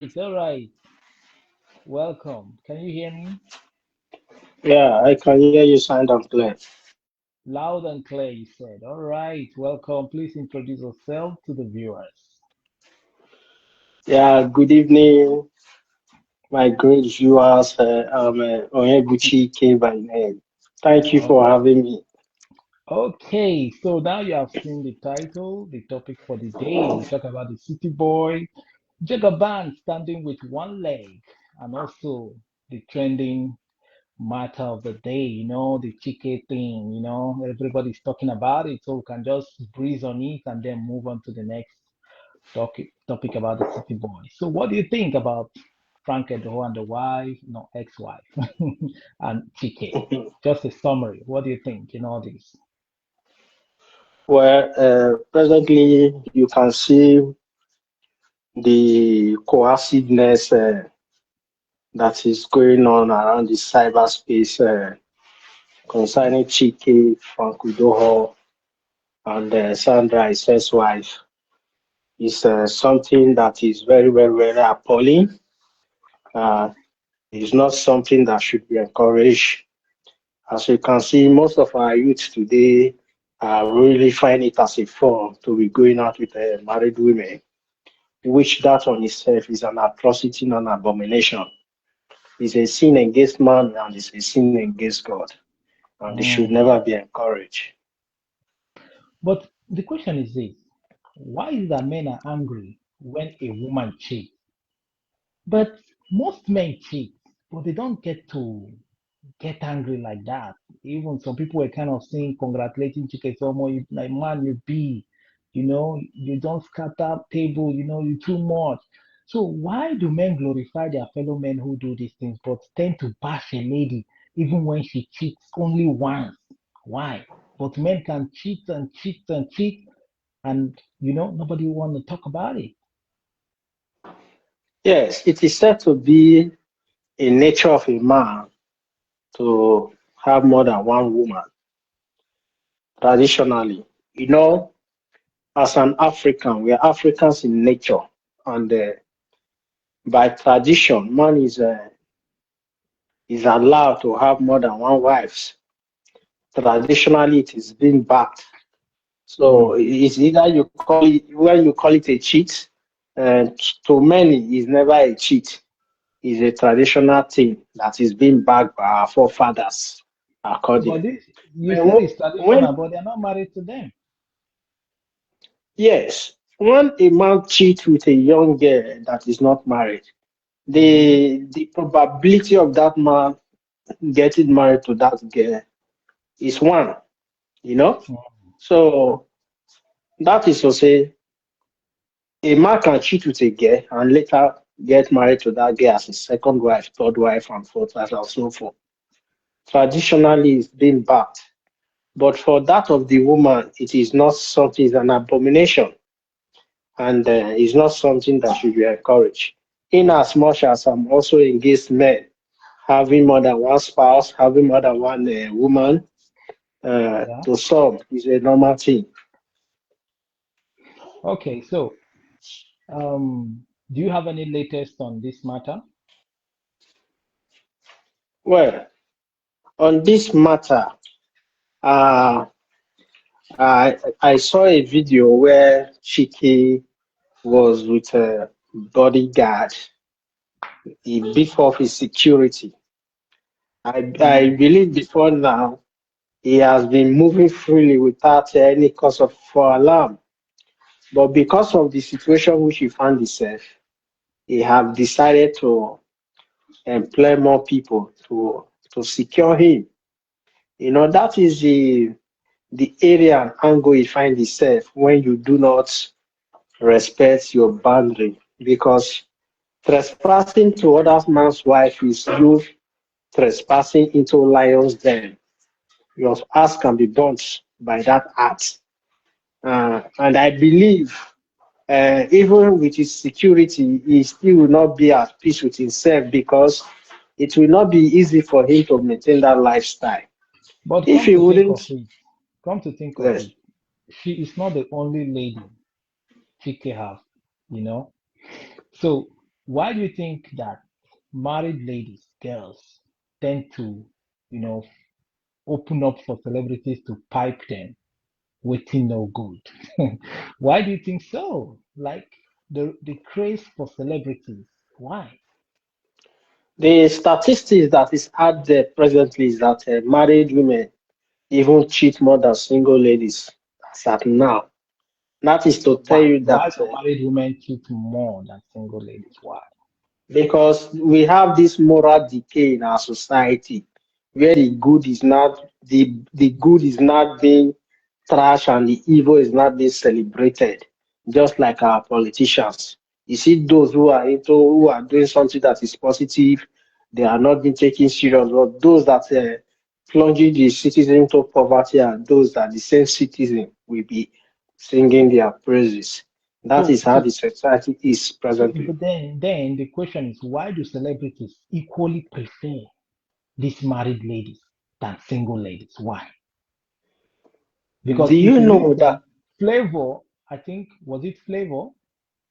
It's all right. Welcome. Can you hear me? Yeah, I can hear you sound and clear. Loud and clear, you said. All right. Welcome. Please introduce yourself to the viewers. Yeah, good evening, my great viewers. I'm Onyebuchi K by name. Thank you for Oh, having me. okay. So now you have seen the title, the topic for the day. We talk about the city boy, Jagaban standing with one leg, and also the trending matter of the day, the Chike thing, everybody's talking about it. So we can just breeze on it and then move on to the next topic about the city boy. So what do you think about Frank Edoho and the wife, ex-wife, and Chike? Just a summary. What do you think in all this? Well, presently you can see the cohesiveness that is going on around the cyberspace concerning Chike, Frank Udoho, and Sandra, his first wife. Is something that is very, very, very appalling. Uh, it's not something that should be encouraged. As you can see, most of our youth today really find it as a fun to be going out with married women, which that on itself is an atrocity and an abomination. It's a sin against man and it's a sin against God, and it should Mm. never be encouraged. But the question is this: why is it that men are angry when a woman cheats? But most men cheat, but they don't get angry like that. Even some people were kind of saying, congratulating Chike Somo, you, like man, you be, you don't scatter table, you too much. So why do men glorify their fellow men who do these things, but tend to bash a lady even when she cheats only once? Why? But men can cheat and cheat and cheat, and nobody want to talk about it. Yes, it is said to be a nature of a man to have more than one woman traditionally. You know, as an African, we are Africans in nature, and by tradition, man is allowed to have more than one wives. Traditionally, it is being backed. So Mm. it's either you call it when you call it a cheat, and to many, it's never a cheat. It's a traditional thing that is being backed by our forefathers But accordingly. this, you And said it's when traditional, but they're not married to them. yes, when a man cheats with a young girl that is not married, Mm-hmm. the probability of that man getting married to that girl is one, you know. So that is to say, a man can cheat with a girl and later get married to that girl as his second wife, third wife, and fourth wife, and so forth. Traditionally, it's been backed. But for that of the woman, it is not something, it's an abomination, and it's not something that should be encouraged. In as much as I'm also against men having more than one spouse, having more than one woman, Yeah. to some is a normal thing. Okay, so do you have any latest on this matter? Well, on this matter, uh, I saw a video where Chike was with a bodyguard. He beef off his security. I Mm. believe before now he has been moving freely without any cause of for alarm. But because of the situation which he found himself, he have decided to employ more people to secure him. You know, that is the area and angle you find yourself when you do not respect your boundary. Because trespassing to other man's wife is you trespassing into lion's den. Your ass can be burnt by that act. And I believe even with his security, he still will not be at peace with himself because it will not be easy for him to maintain that lifestyle. But If he wouldn't, come to think of yes, it, she is not the only lady Chike have, you know. So Why do you think that married ladies, girls, tend to, you know, open up for celebrities to pipe them, waiting no good? Why do you think so? Like the craze for celebrities. Why? The statistics that is out there presently is that married women even cheat more than single ladies as at now. That is to tell Why? you Why that do married women cheat more than single ladies? Why? because we have this moral decay in our society where the good is not being trashed and the evil is not being celebrated, just like our politicians. You see those who are doing something that is positive, they are not being taken serious, but those that plunging the citizen into poverty are those that the same citizen will be singing their praises. That So is how so the society is so presently. but then the question is, why do celebrities equally prefer these married ladies than single ladies? Why? Because Do if you you know listen, that? Flavor, I think, was it Flavor,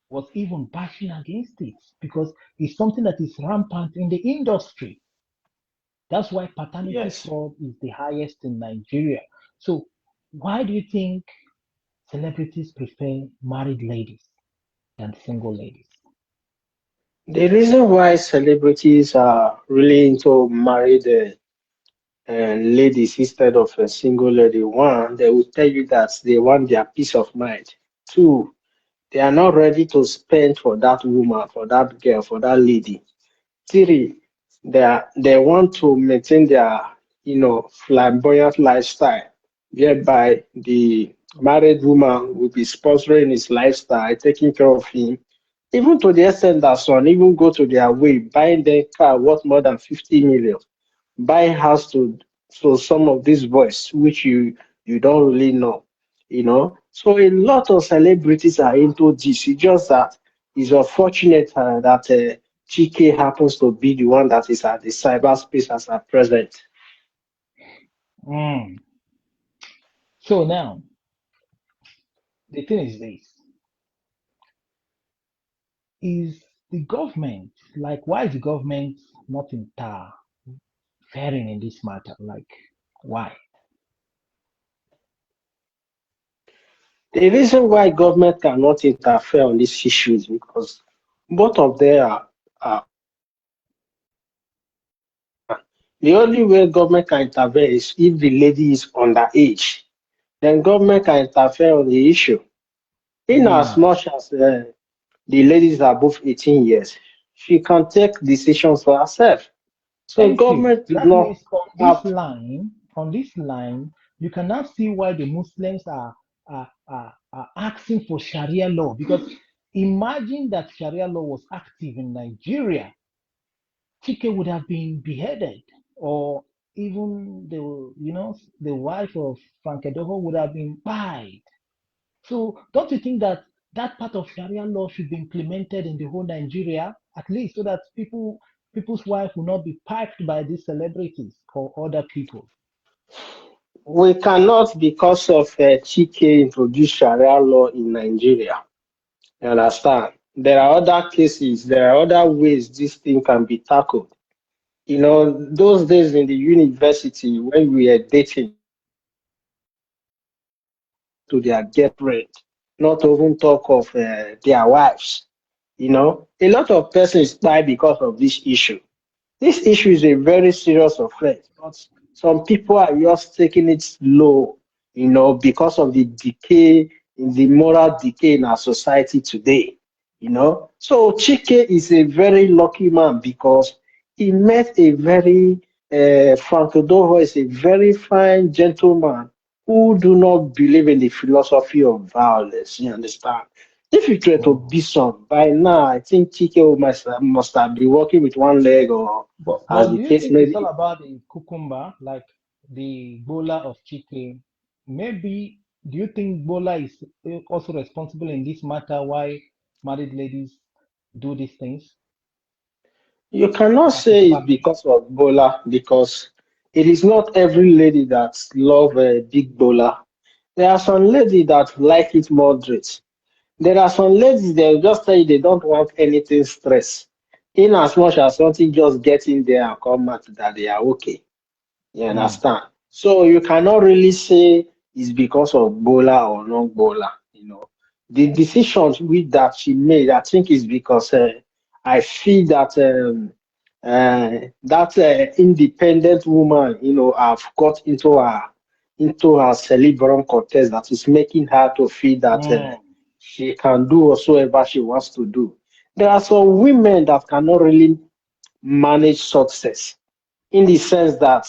was even bashing against it because it's something that is rampant in the industry. That's why paternity Yes. fraud is the highest in Nigeria. So why do you think celebrities prefer married ladies than single ladies? The reason why celebrities are really into married ladies instead of a single lady, one, they will tell you that they want their peace of mind. Two, they are not ready to spend for that woman, for that girl, for that lady. Three, they want to maintain their flamboyant lifestyle, whereby the married woman will be sponsoring his lifestyle, taking care of him, even to the extent that some even go to their way, buying their car worth more than 50 million, buying house to some of these boys, which you don't really know, So a lot of celebrities are into this. It's just that it's unfortunate that Chike happens to be the one that is at the cyberspace as at present. Mm. So now the thing is this: is the government, like, why is the government not interfering in this matter? Like, why? The reason why government cannot interfere on these issues because both of them are the only way government can intervene is if the lady is underage. Then government can interfere on the issue. In as Mm. much as the lady is above 18 years, she can take decisions for herself. So Thank you. government do That not means have. on this line, you can now see why the Muslims are asking for Sharia law. Because imagine that Sharia law was active in Nigeria, Chike would have been beheaded, or even the wife of Frank Edoho would have been died. So don't you think that that part of Sharia law should be implemented in the whole Nigeria, at least so that people's wife will not be piped by these celebrities or other people? We cannot, because of Chike, introduce Sharia law in Nigeria. You understand? There are other cases, there are other ways this thing can be tackled. Those days in the university when we were dating, to their girlfriend, not to even talk of their wives. A lot of persons die because of this issue. This issue is a very serious offense, but some people are just taking it slow, because of the decay, in the moral decay in our society today. So Chike is a very lucky man because he met a very, Franco Doho is a very fine gentleman who do not believe in the philosophy of violence. You understand? If it were to Mm. be some, by now, I think Chike must have been walking with one leg or as But the do you case think may it's all be. about the cucumber, like the Bola of Chike? Maybe do you think Bola is also responsible in this matter? Why married ladies do these things You cannot as a say it's family? because of Bola because it is not every lady that love a big Bola. There are some lady that like it moderate. There are some ladies they'll just tell you they don't want anything stress. In as much as something just get in there and come out that they are okay. You Mm, understand? So you cannot really say it's because of Bola or non Bola. The decisions with that she made, I think, is because I feel that that independent woman, have got into her cerebrum cortex that is making her to feel that mm, she can do whatsoever she wants to do. There are some women that cannot really manage success in the sense that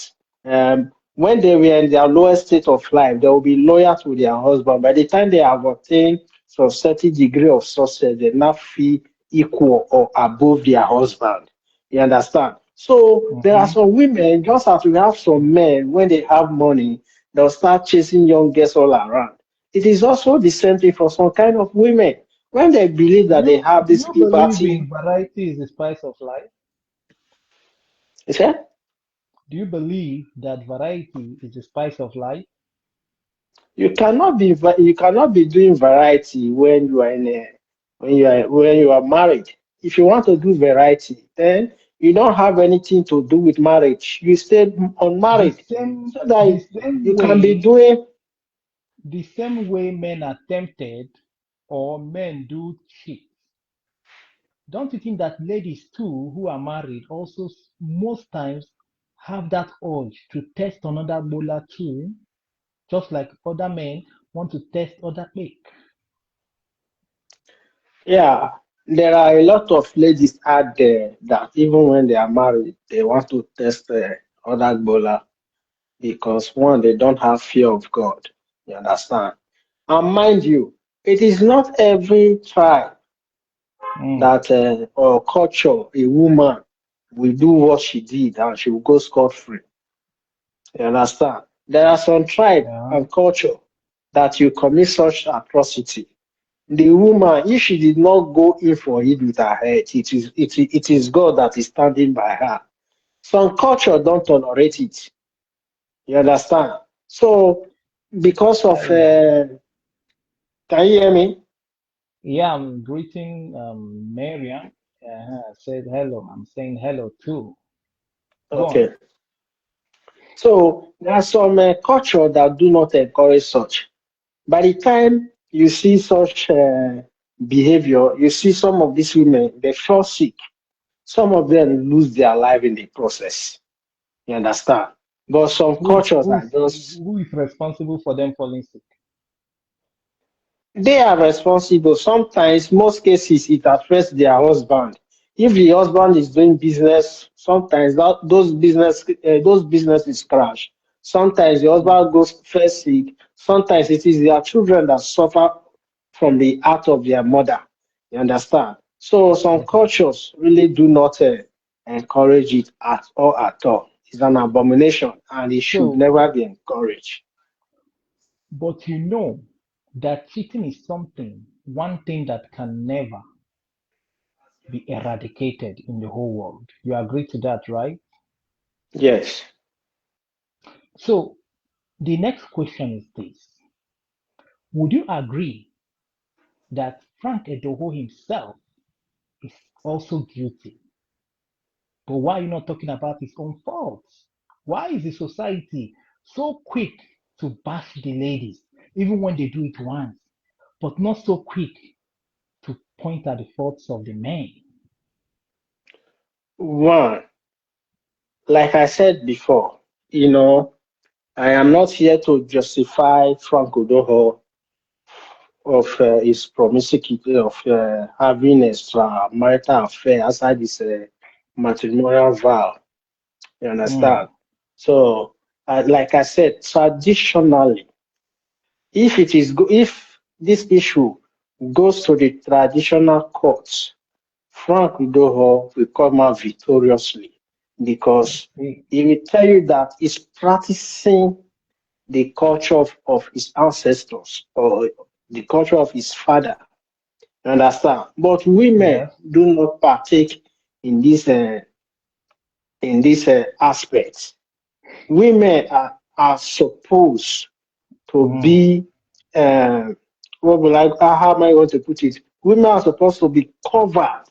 when they were in their lowest state of life, they will be loyal to their husband. By the time they have attained some certain degree of success, they now feel equal or above their husband. You understand? So there are mm-hmm. some women, just as we have some men, when they have money, they'll start chasing young girls all around. It is also the same thing for some kind of women. When they believe Do that they you have do this you believe liberty, in variety is the spice of life? you say? Do you believe that variety is the spice of life? You cannot be doing variety when you are in a when you are married. If you want to do variety, then you don't have anything to do with marriage. You stay The unmarried same so that the you same can be way doing. the same way men are tempted or men do cheat. Don't you think that ladies too who are married also most times have that urge to test another bowler too, just like other men want to test other pick? Yeah, there are a lot of ladies out there that even when they are married, they want to test other bowler because one, they don't have fear of God. You understand? And mind you, it is not every tribe Mm, that or culture a woman will do what she did and she will go scot free. You understand? There are some tribe yeah. and culture that you commit such atrocity. The woman, if she did not go in for it with her head, it is God that is standing by her. Some culture don't tolerate it. You understand? So because of can you hear me? Yeah, I'm greeting Mariam. Said hello. I'm saying hello too. Go on. Okay. So there are some culture that do not encourage such. By the time you see such behavior, you see some of these women, they fall sick. Some of them lose their life in the process. You understand? But some Who is cultures who are is just, who is responsible for them falling sick? they are responsible. Sometimes, most cases, it affects their husband. If the husband is doing business, sometimes those businesses crash. Sometimes the Mm. husband goes first sick. Sometimes it is their children that suffer from the act of their mother. You understand? So some Okay. cultures really do not encourage it at all. At all, it's an abomination, and it should So, never be encouraged. but that cheating is one thing that can never be eradicated in the whole world. You agree to that, right? Yes. So, the next question is this. Would you agree that Frank Edoho himself is also guilty? But why are you not talking about his own faults? Why is the society so quick to bash the ladies, even when they do it once, but not so quick to point at the faults of the men? One, like I said before, you know, I am not here to justify Frank Odoho of his promiscuity of having a marital affair outside his matrimonial vow. You Mm. understand? So, like I said, traditionally, if this issue goes to the traditional courts, Frank Udoho will come out victoriously because Okay. he will tell you that he's practicing the culture of his ancestors or the culture of his father. You understand? But women Yes. do not partake in this aspect. Women are supposed to Mm. be um, what will how am I going to put it? Women are supposed to be covered.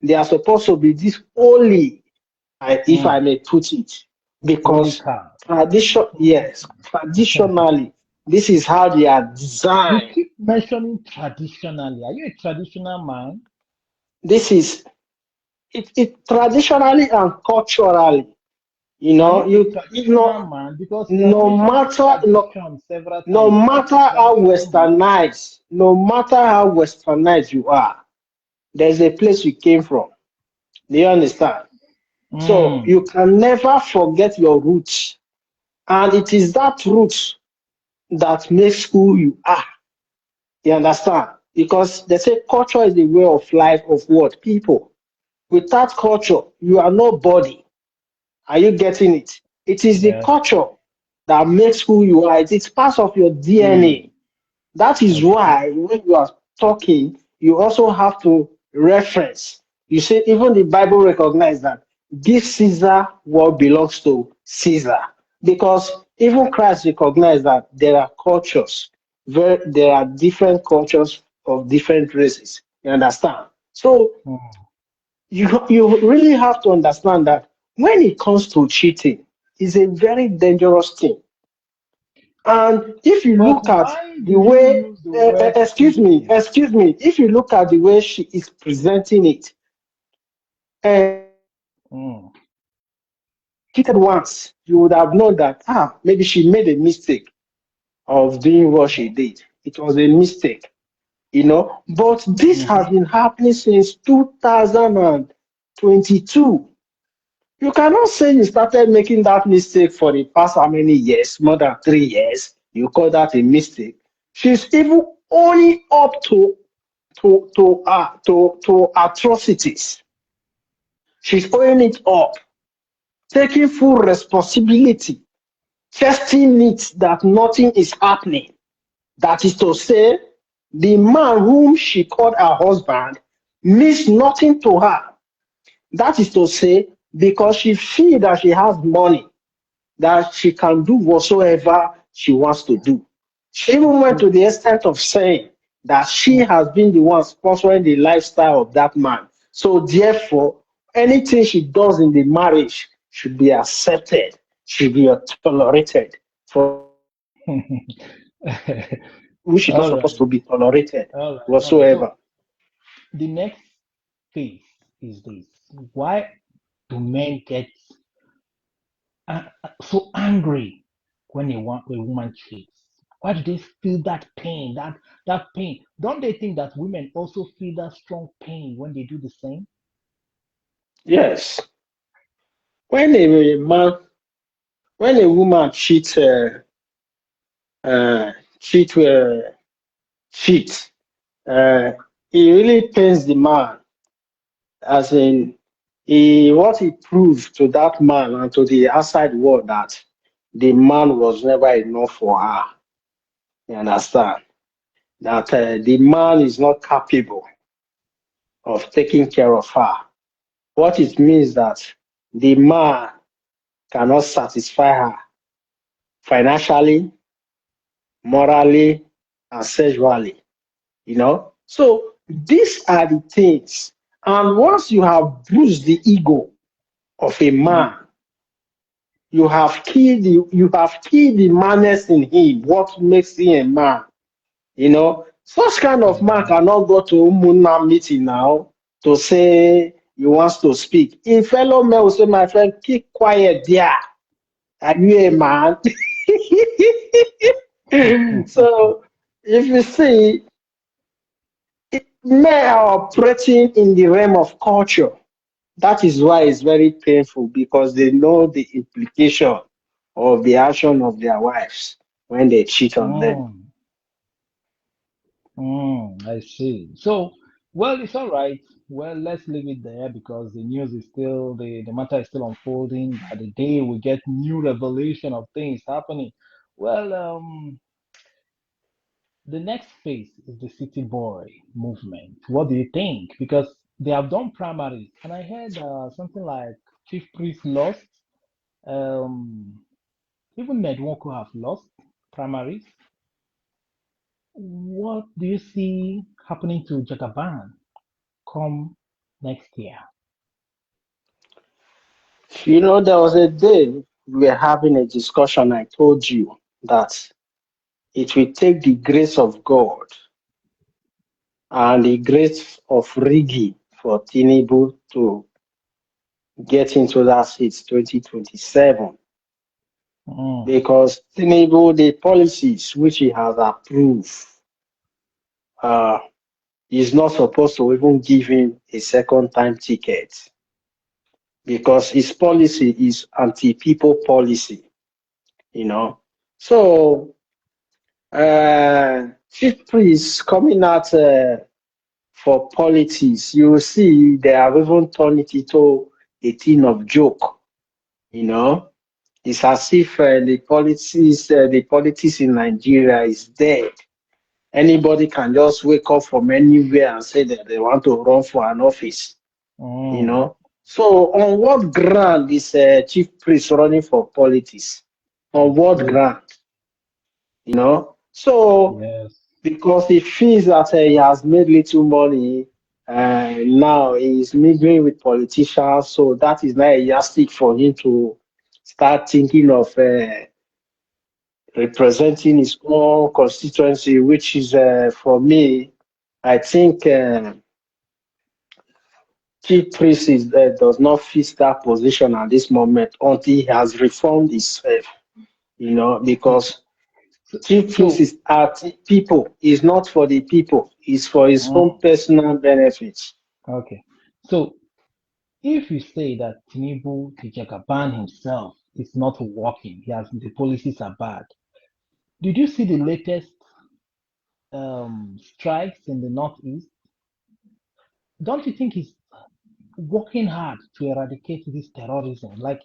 They are supposed to be this holy, if I Mm. may put it, Holy because cow. yes, traditionally, this is how they are You designed. keep mentioning traditionally. Are you a traditional man? This is it traditionally and culturally. You Are know, you a you traditional know, man? Because you have no mentioned matter no tradition several no times. You said matter a how traditional man. westernized, you are, there's a place you came from. Do you understand? So Mm. you can never forget your roots. And it is that roots that makes who you are. You understand? Because they say culture is the way of life of what? People. Without culture, you are nobody. Are you getting it? It is the Yes. culture that makes who you are. It's part of your Mm. DNA. That is Okay. why when you are talking, you also have to reference. You say even the Bible recognizes that give Caesar what belongs to Caesar. Because even Christ recognized that there are cultures, there are different cultures of different races. You understand? So Mm. you really have to understand that when it comes to cheating, it's a very dangerous thing. And if you But look at why the do you way, use the word cheating? excuse me, if you look at the way she is presenting it, Mm. cheated once, you would have known that, maybe she made a mistake of doing what she Okay. did. It was a mistake, you know. But this has Mm-hmm. been happening since 2022. You cannot say you started making that mistake for the past how many years, more than 3 years. You call that a mistake. She's even owning up to atrocities. She's owning it up, taking full responsibility, testing it that nothing is happening. That is to say, the man whom she called her husband means nothing to her. That is to say, because she feels that she has money, that she can do whatsoever she wants to do. She even went to So, the extent of saying that she mm. has been the one sponsoring the lifestyle of that man. So therefore, anything she does in the marriage should be accepted, should be tolerated. For which is not All supposed right. to be tolerated All right. All right. So whatsoever. the next phase is this. Why do men get so angry when a woman cheats? Why do they feel that pain? That pain. Don't they think that women also feel that strong pain when they do the same? Yes, when a man, when a woman uh, cheat, uh, cheat, uh, it really pains the man, as in what he proved to that man and to the outside world that the man was never enough for her. You understand? That the man is not capable of taking care of her. What it means that the man cannot satisfy her financially, morally, and sexually. You know? So these are the things. And once you have bruised the ego of a man, Mm. you have killed the madness in him, what makes him a man. You know, such kind of man Yeah. cannot go to Umuna meeting now to say he wants to speak. A fellow man will say, my friend, keep quiet there. Are you a man? So if you see, men are operating in the realm of culture. That is why it's very painful because they know the implication of the action of their wives when they cheat on them. Mm. I see. So, well, it's all right. Well, let's leave it there because the news is still the matter is still unfolding. By the day we get new revelation of things happening. Well, the next phase is the city boy movement. What do you think? Because they have done primaries, and I heard something like Chief Priest lost. Um, even Medwoko have lost primaries. what do you see happening to Jagaban come next year? There was a day we were having a discussion. I told you that it will take the grace of God and the grace of Rigi for Tinubu to get into that seat 2027. Mm, Because Tinubu, the policies which he has approved, uh, is not supposed to even give him a second time ticket because his policy is anti-people policy, you know. So, chief priest coming out for politics, you will see they have even turned it into a thing of joke, you know. It's as if the politics in Nigeria is dead. Anybody can just wake up from anywhere and say that they want to run for an office, you mm, know. So on what ground is chief priest running for politics? On it's what true. ground, you know? So Yes. because he feels that he has made little money, now he's mingling with politicians, so that is not a yardstick for him to start thinking of representing his own constituency, which is, for me, I think Chief Priest does not fit that position at this moment until he has reformed himself, because So, Chief Priest so is at people, is not for the people, is for his own mm, personal benefits. okay. So if you say that Tinubu, the Jagaban himself, is not working, the policies are bad. Did you see the latest strikes in the northeast? Don't you think he's working hard to eradicate this terrorism? Like,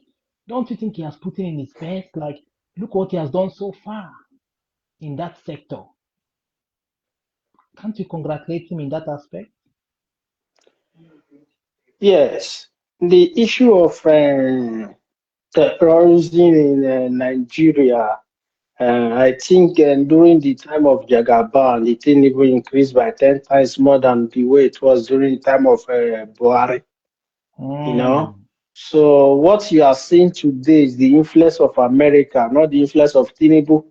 don't you think he has put in his best? Like, look what he has done so far in that sector. Can't you congratulate him in that aspect? Yes, the issue of terrorism in Nigeria, I think during the time of Jagaban, the thing even increased by 10 times more than the way it was during the time of Buhari, you know. Mm. So what you are seeing today is the influence of America, not the influence of Tinubu.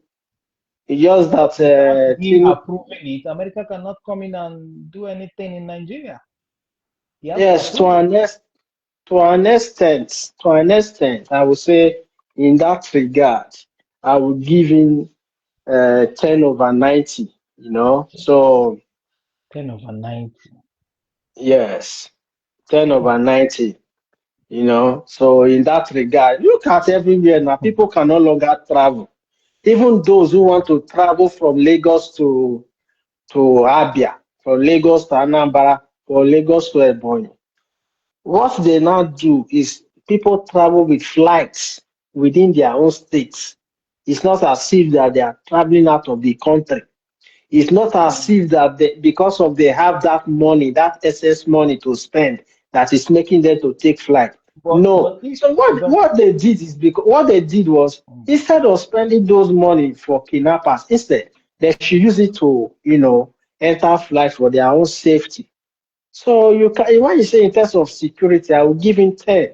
It's just that Without him approving it, America cannot come in and do anything in Nigeria. He has to yes, to approve it. an ex- to an extent, I would say in that regard, I would give him 10 over 90, you know. So 10 over 90. yes, 10 over 90. So in that regard, look at everywhere now. Hmm. People can no longer travel. Even those who want to travel from Lagos to Abia, from Lagos to Anambra, from Lagos to Ebonyi. What they now do is people travel with flights within their own states. It's not as if that they are traveling out of the country. It's not as if that because of they have that money, that excess money to spend, that is making them to take flight. But No. if So what but what they did is because what they did was hmm, instead of spending those money for kidnappers, instead they should use it to enter flight for their own safety. So you can when you say in terms of security, I will give him 10,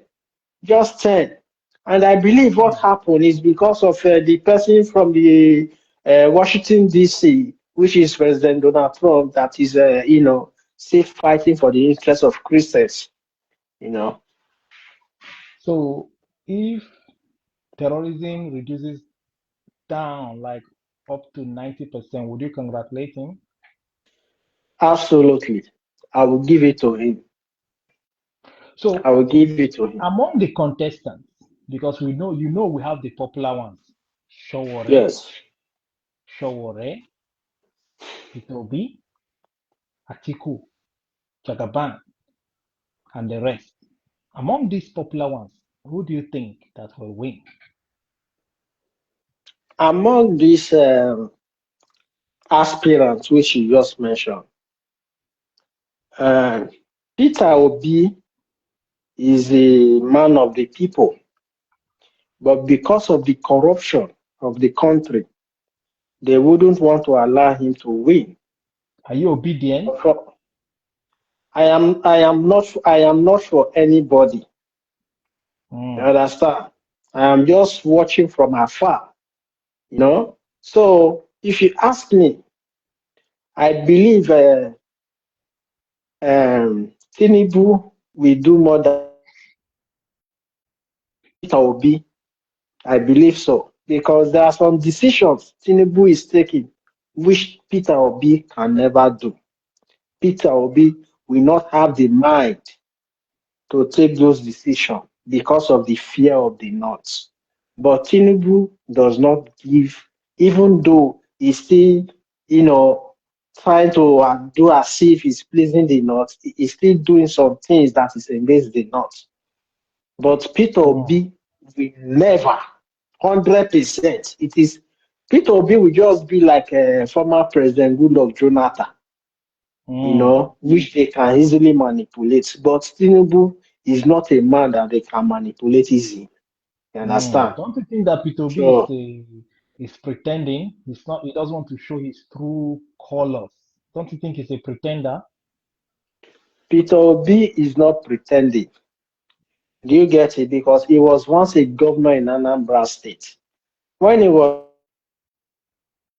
just 10. And I believe what hmm. happened is because of the person from the Washington, D.C., which is President Donald Trump, that is, still fighting for the interests of Christians, you know. So if terrorism reduces down like up to 90%, would you congratulate him? Absolutely. I will give it to him. I So will give it to him. among the contestants, because we have the popular ones, Showore, Yes. Showore, Itobi, Atiku, Jagaban, and the rest. Among these popular ones, who do you think that will win? Among these aspirants, which you just mentioned, uh, Peter Obi is a man of the people, but because of the corruption of the country, they wouldn't want to allow him to win. Are you obedient? I am not for anybody. You Mm. understand? I am just watching from afar, you know. So if you ask me, I believe Tinubu will do more than Peter Obi. I believe so because there are some decisions Tinubu is taking which Peter Obi can never do. Peter Obi will not have the mind to take those decisions because of the fear of the North. But Tinubu does not give, even though he's still, you know, trying to do as if he's pleasing the North, he's still doing some things that is against the North. But Peter Mm. Obi will never, 100%. It is Peter Obi will just be like a former President Goodluck Jonathan, Mm. which they can easily manipulate. But Tinubu is not a man that they can manipulate easily. You Mm. understand? Don't you think that Peter B So is pretending? He's not. He doesn't want to show his true colors. Don't you think he's a pretender? Peter Obi is not pretending. Do you get it? Because he was once a governor in Anambra State. When he was up in the state,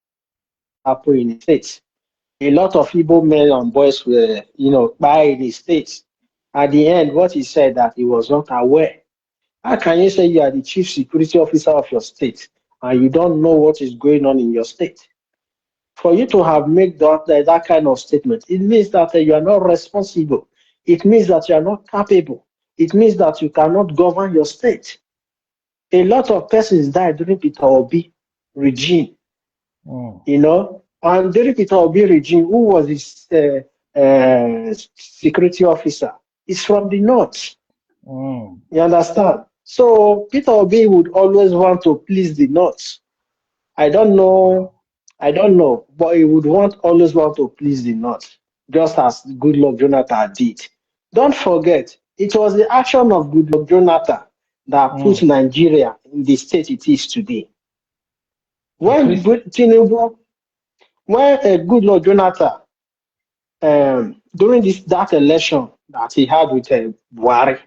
a lot of Igbo men and boys were, by in the state. At the end, what he said that he was not aware. How can you say you are the chief security officer of your state and you don't know what is going on in your state? For you to have made that kind of statement, it means that you are not responsible. It means that you are not capable. It means that you cannot govern your state. A lot of persons died during Peter Obi regime, Mm. and during Peter Obi regime, who was his security officer? It's from the north. Mm. You understand? So Peter Obi would always want to please the north. I don't know. Wow. I don't know, but he would always want to please the North, just as Goodluck Jonathan did. Don't forget, it was the action of Goodluck Jonathan that put Mm. Nigeria in the state it is today. The When Christ. Tinubu, when Goodluck Jonathan, during that election that he had with Buhari,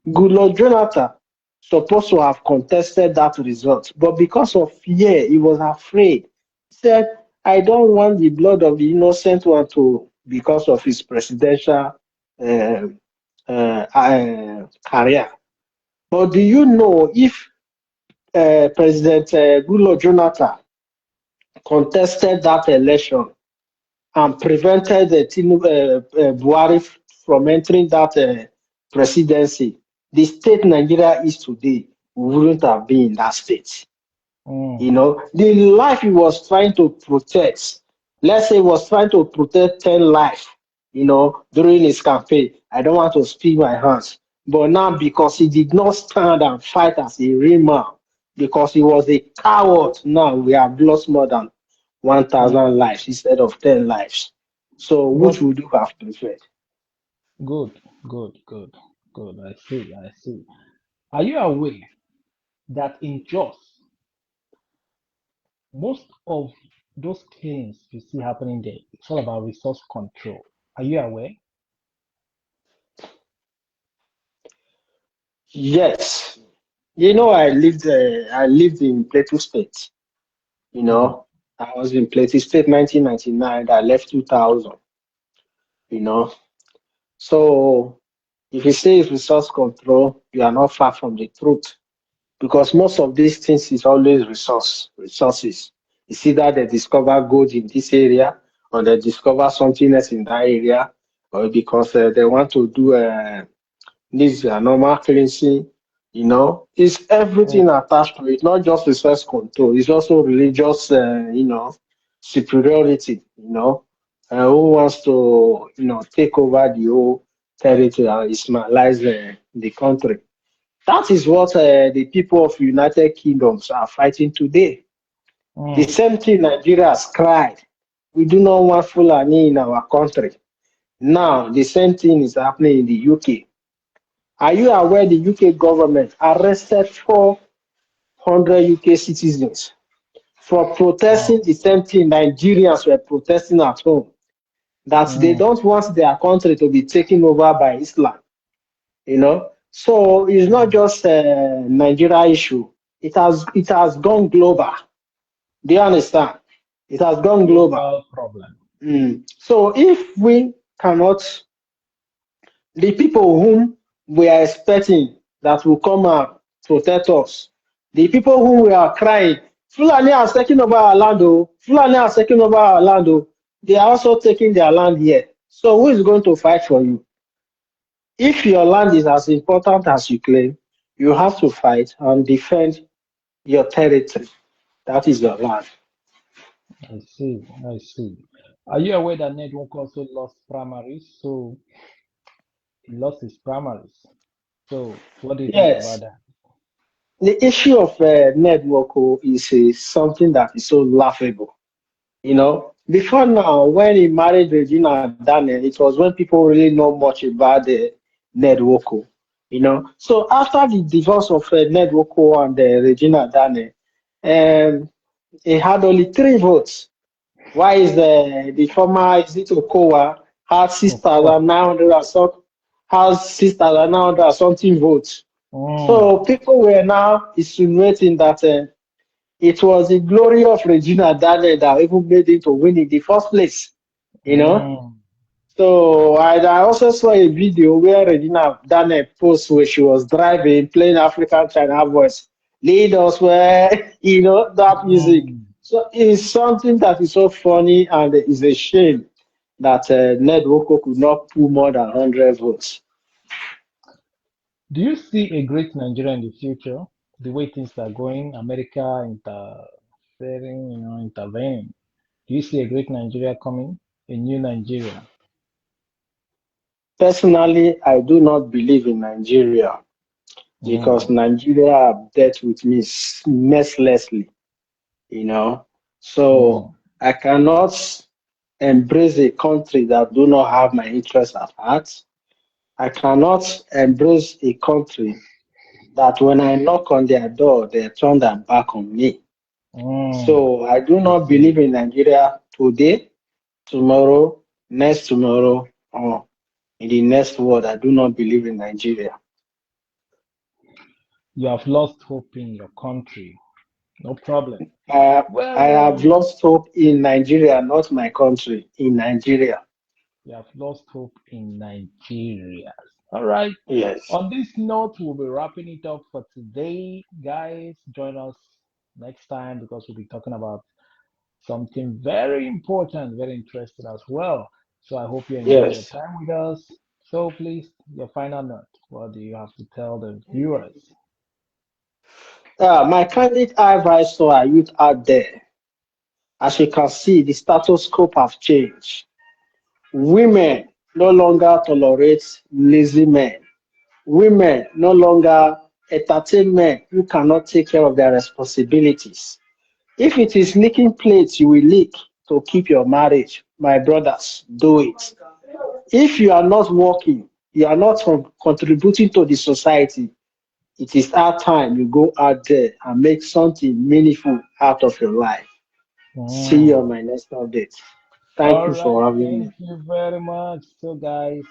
Goodluck Jonathan supposed to have contested that result, but because of fear, he was afraid. He said, I don't want the blood of the innocent one to, because of his presidential uh, career. But do you know if President Goodluck Jonathan contested that election and prevented Buhari from entering that presidency, the state Nigeria is today wouldn't have been in that state. Mm. The life he was trying to protect, let's say he was trying to protect 10 life, during his campaign. I don't want to speak my hands. But now because he did not stand and fight as a real man, because he was a coward, now we have lost more than Mm. 1,000 lives instead of 10 lives. So which But would you have preferred? good, good, good, good. I see. I see. Are you aware that in Jos, most of those things you see happening there, it's all about resource control. Are you aware? Yes. I lived in Plateau State. You Mm. know, I was in Plateau State 1999. I left 2000. You know, so if you say it's resource control, you are not far from the truth because most of these things is always resources. It's either they discover gold in this area or they discover something else in that area, or because they want to do this normal cleansing. It's everything Mm. attached to it, not just resource control. It's also religious, superiority. Who wants to, take over the whole territory and Islamize the country. That is what the people of United Kingdoms are fighting today. The Mm. same thing Nigeria has cried. We do not want Fulani in our country. Now, the same thing is happening in the UK. Are you aware the UK government arrested 400 UK citizens for protesting Wow. the same thing Nigerians were protesting at home, that they Mm, don't want their country to be taken over by Islam. You know, so it's not mm. just a Nigeria issue. It has gone global. Do you understand? It has gone global. Global problem. So if we cannot, the people whom we are expecting that will come and protect us, the people whom we are crying, Fulani are taking over our land, oh, Fulani are taking over our land, oh, they are also taking their land here. So who is going to fight for you? If your land is as important as you claim, you have to fight and defend your territory. That is your land. I see. I see. Are you aware that network also lost primaries? So he lost his primaries. So what do you think about Yes, that? the issue of network is something that is so laughable. You know, before now, when he married Regina Daniel, it was when people really know much about the network. You know, so after the divorce of network and Regina Daniel, um, he had only 3 votes. Why is the former Zito Kowa had Of course. 6,900 and some has 6,900 and something votes. So Mm, people were now insinuating that it was the glory of Regina Daniel that even made him to win in the first place. You know. mm, So I also saw a video where Regina Daniel post where she was driving, playing African China voice, lead us where that music. mm. So it's something that is so funny and it's a shame that Ned Woko could not pull more than 100 votes. Do you see a great Nigeria in the future? The way things are going, America interfering, intervening. Do you see a great Nigeria coming? A new Nigeria? Personally, I do not believe in Nigeria because Mm, Nigeria have dealt with me mercilessly, you know. So mm, I cannot embrace a country that do not have my interests at heart. I cannot embrace a country that when I knock on their door, they turn their back on me. mm. So I do I not believe see. in Nigeria today, tomorrow, next tomorrow, or in the next world. I do not believe in Nigeria. You have lost hope in your country. No problem. I have Well, lost hope in Nigeria, not my country, in Nigeria. you have lost hope in Nigeria. All right. Yes. On this note, we'll be wrapping it up for today. Guys, join us next time because we'll be talking about something very important, very interesting as well. So I hope you enjoy your Yes. time with us. So please, your final note. What do you have to tell the viewers? My candid advice to our youth out there, as you can see, the status quo have changed. Women no longer tolerate lazy men. Women no longer entertain men who cannot take care of their responsibilities. If it is licking plates you will lick to keep your marriage, my brothers, do it. If you are not working, you are not contributing to the society, it is our time you go out there and make something meaningful out of your life. See you on Mm. my next update. Thank All you right. for having Thank me. you very much. So, guys,